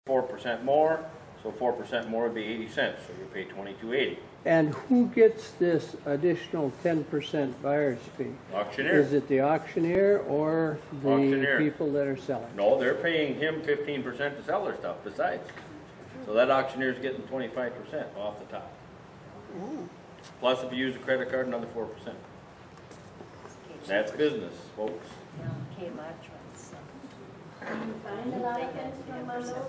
4% more, so 4% more would be 80 cents, so you pay $22.80. And who gets this additional 10% buyer's fee? Auctioneer. Is it the auctioneer or the Auctioneer. people that are selling? No, they're paying him 15% to sell their stuff besides. So that auctioneer's getting 25% off the top. Plus if you use a credit card, another 4%. That's business, folks. Okay, large ones. Do you find a lot of things from Mondovi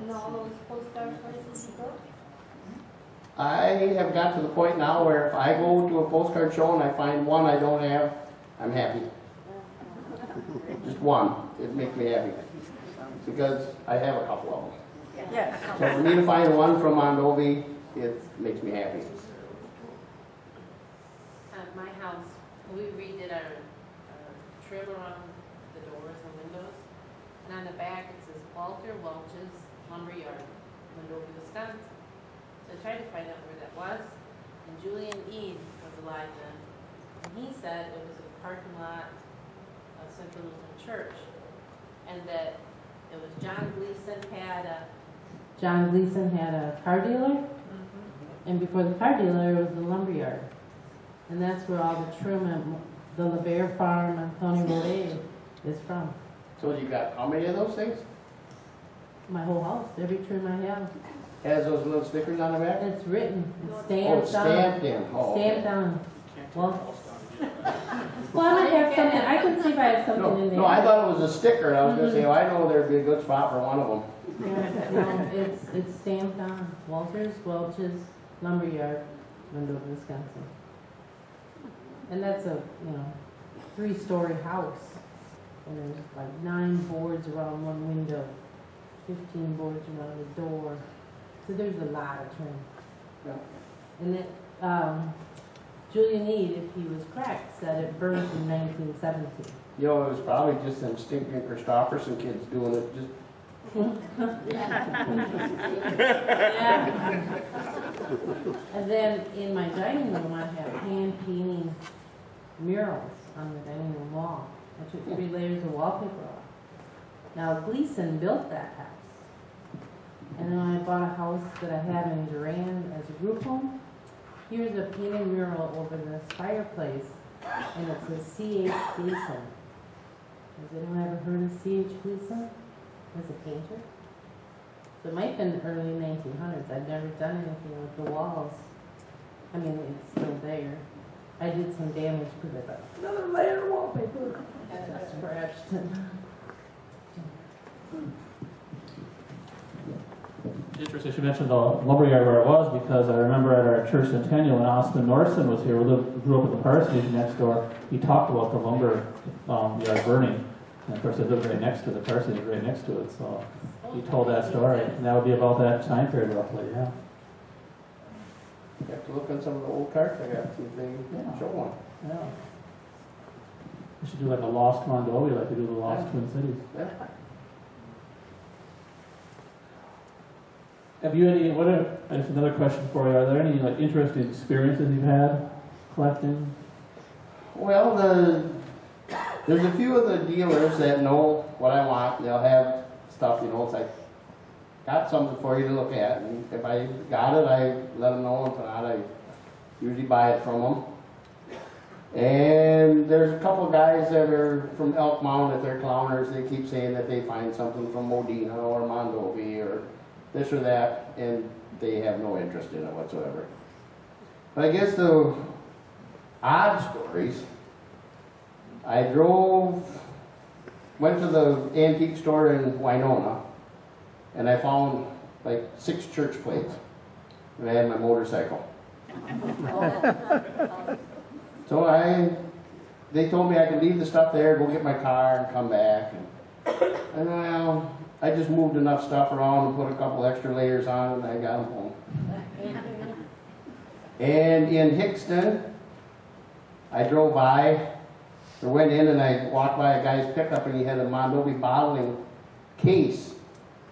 in all those postcard places you go? I have got to the point now where if I go to a postcard show and I find one I don't have, I'm happy. Just one. It makes me happy. Because I have a couple of them. Yes. So for me to find one from Mondovi, it makes me happy. At my house, we redid our trim around the doors and windows. And on the back it says Walter Welch's Lumberyard, Mondovi, Wisconsin. So I tried to find out where that was. And Julian Eade was alive then. And he said it was a parking lot of Central Lutheran Church. And that it was John Gleason had a car dealer. And before the car dealer, it was the lumberyard. And that's where all the trim and the LeBaire farm on County Road A is from. So you got how many of those things? My whole house, every trim I have. Has those little stickers on the back? It's written, it's Oh, stamped it's on. stamped in. Oh, okay. Stamped on. Well, I might have something, I can see if I have something in there. No, I thought it was a sticker. I was going to say, well, I know there'd be a good spot for one of them. Yeah, no, it's stamped on. Walter's Welch's Lumberyard, Mondovi, Wisconsin. And that's a, 3-story house. And there's like 9 boards around one window, 15 boards around the door. So there's a lot of trim. Yeah. And it, Julian Eade, if he was correct, said it burned in 1970. You know, it was probably just them stinking Christopherson kids doing it. Just Yeah. And then in my dining room, I have hand painting murals on the dining room wall. I took 3 layers of wallpaper off. Now Gleason built that house. And then I bought a house that I had in Durand as a group home. Here's a painted mural over this fireplace, and it says C.H. Gleason. Has anyone ever heard of C.H. Gleason as a painter? So it might have been the early 1900s. I've never done anything with the walls. I mean, it's still there. I did some damage because I thought, another layer of wallpaper. And it scratched. Interesting you mentioned the lumberyard where it was, because I remember at our church centennial when Austin Norson was here, we grew up at the parsonage next door, he talked about the lumber yard burning. And of course it lived right next to the parsonage, right next to it, so he told that story. And that would be about that time period roughly, yeah. you have to look on some of the old carts I got, see if they show one. Yeah. We should do like a Lost Mondovi, like we do the Lost Twin Cities. Yeah. Have you any, just another question for you, are there any like interesting experiences you've had collecting? Well, there's a few of the dealers that know what I want. They'll have stuff, it's like, got something for you to look at. And if I got it, I let them know. If not, I usually buy it from them. And there's a couple of guys that are from Elk Mound that they're clowners. They keep saying that they find something from Modena or Mondovi or this or that, and they have no interest in it whatsoever. But I guess the odd stories, I went to the antique store in Winona, and I found like 6 church plates, and I had my motorcycle. So they told me I could leave the stuff there, go get my car, and come back. And well, I just moved enough stuff around and put a couple extra layers on, and I got them home. And in Hickston, I drove by, or went in, and I walked by a guy's pickup, and he had a Mondovi bottling case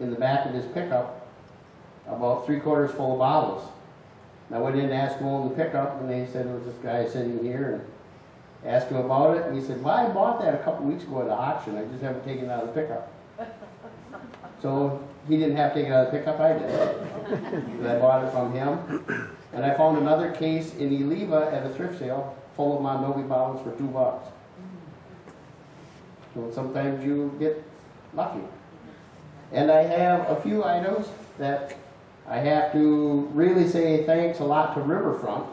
in the back of his pickup, about 3/4 full of bottles. And I went in to ask him on the pickup, and they said it was this guy sitting here, and asked him about it, and he said, well, I bought that a couple weeks ago at the auction, I just haven't taken it out of the pickup. So he didn't have to take it out of the pickup, I did. 'Cause I bought it from him. And I found another case in Eliva at a thrift sale full of Mondovi bottles for $2. So sometimes you get lucky. And I have a few items that I have to really say thanks a lot to Riverfront,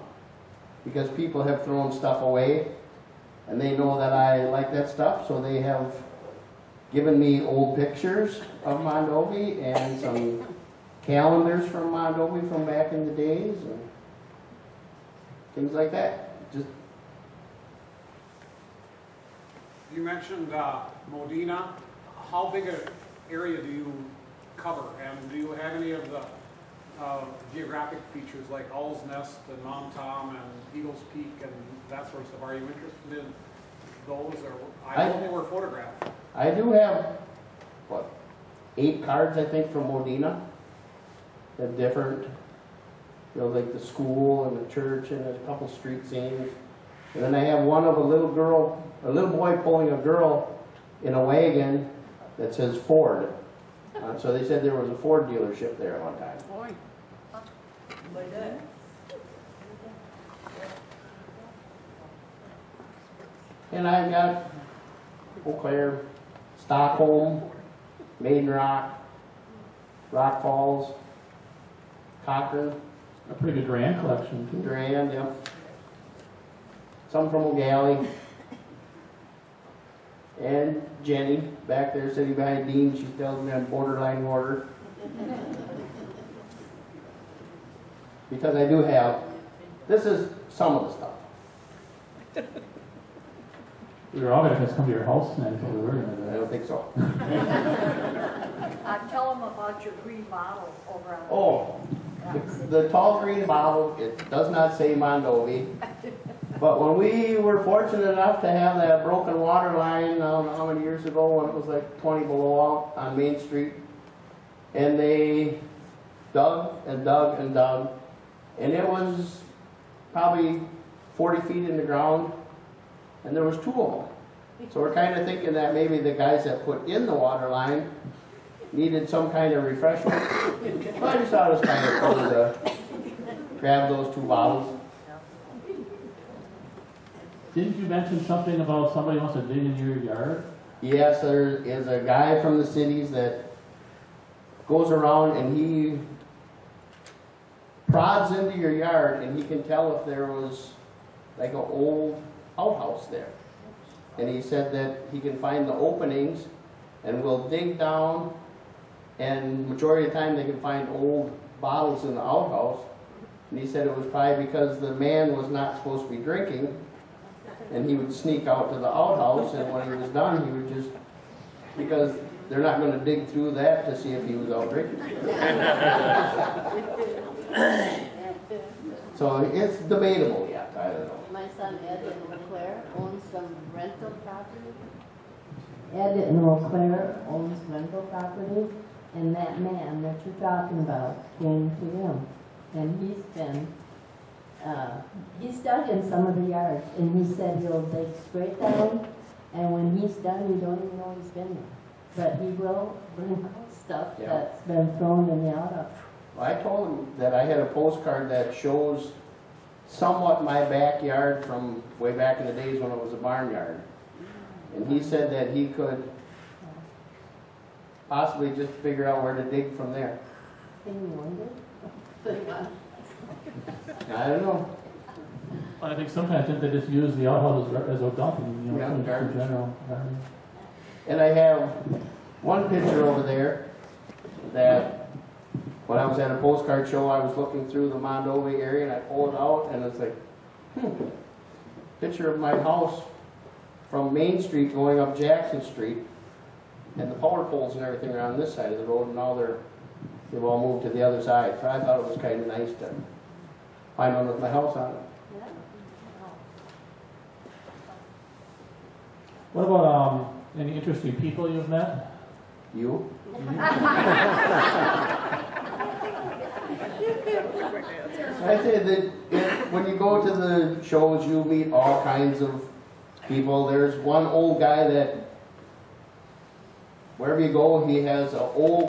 because people have thrown stuff away and they know that I like that stuff, so they have given me old pictures of Mondovi and some calendars from Mondovi from back in the days and things like that. Just You mentioned Modena. How big an area do you cover? And do you have any of the geographic features like Owl's Nest and Mount Tom and Eagles Peak and that sort of stuff? Are you interested in those? Or I know they were photographed. I do have, what, 8 cards, I think, from Modena. They're different, you know, like the school and the church and a couple street scenes. And then I have one of a little boy pulling a girl in a wagon that says Ford. So they said there was a Ford dealership there at one time. And I've got Eau Claire, Stockholm, Maiden Rock, Rock Falls, Cochrane, A pretty good grand collection too. Durand, yep. Some from O'Galley. And Jenny, back there sitting behind Dean, she tells me I'm borderline hoarder. Because I do have, this is some of the stuff. We were all gonna just come to your house tonight if we were gonna. I don't think so. Tell them about your green bottle over on. Oh, the tall green bottle, it does not say Mondovi. But when we were fortunate enough to have that broken water line, I don't know how many years ago, when it was like 20 below out on Main Street, and they dug and dug and dug, and it was probably 40 feet in the ground, and there was 2 of them. So we're kind of thinking that maybe the guys that put in the water line needed some kind of refreshment. So I just thought it was kind of cool to grab those 2 bottles. Didn't you mention something about somebody wants to dig in your yard? Yes, there is a guy from the cities that goes around and he prods into your yard and he can tell if there was like an old outhouse there. And he said that he can find the openings and will dig down, and majority of the time they can find old bottles in the outhouse. And he said it was probably because the man was not supposed to be drinking, and he would sneak out to the outhouse, and when he was done, he would just, because they're not going to dig through that to see if he was out drinking. So it's debatable yet, I don't know. My son Ed in Eau Claire owns some rental property. Ed in Eau Claire owns rental property, and that man that you're talking about came to him, and he's dug in some of the yards, and he said he'll dig straight down, and when he's done, you don't even know he's been there. But he will bring out stuff that's been thrown in the outhouse. I told him that I had a postcard that shows somewhat my backyard from way back in the days when it was a barnyard. And he said that he could possibly just figure out where to dig from there. Can you wonder? I don't know. Well, I think sometimes they just use the outhouse as a dumping, you know, Yeah, in garbage. general. And I have one picture over there that when I was at a postcard show, I was looking through the Mondovi area and I pulled it out and it's like, picture of my house from Main Street going up Jackson Street, and the power poles and everything are on this side of the road, and now they've all moved to the other side. So I thought it was kind of nice to find one with my house on it. What about any interesting people you've met? You? I say that when you go to the shows, you meet all kinds of people. There's one old guy that wherever you go, he has an old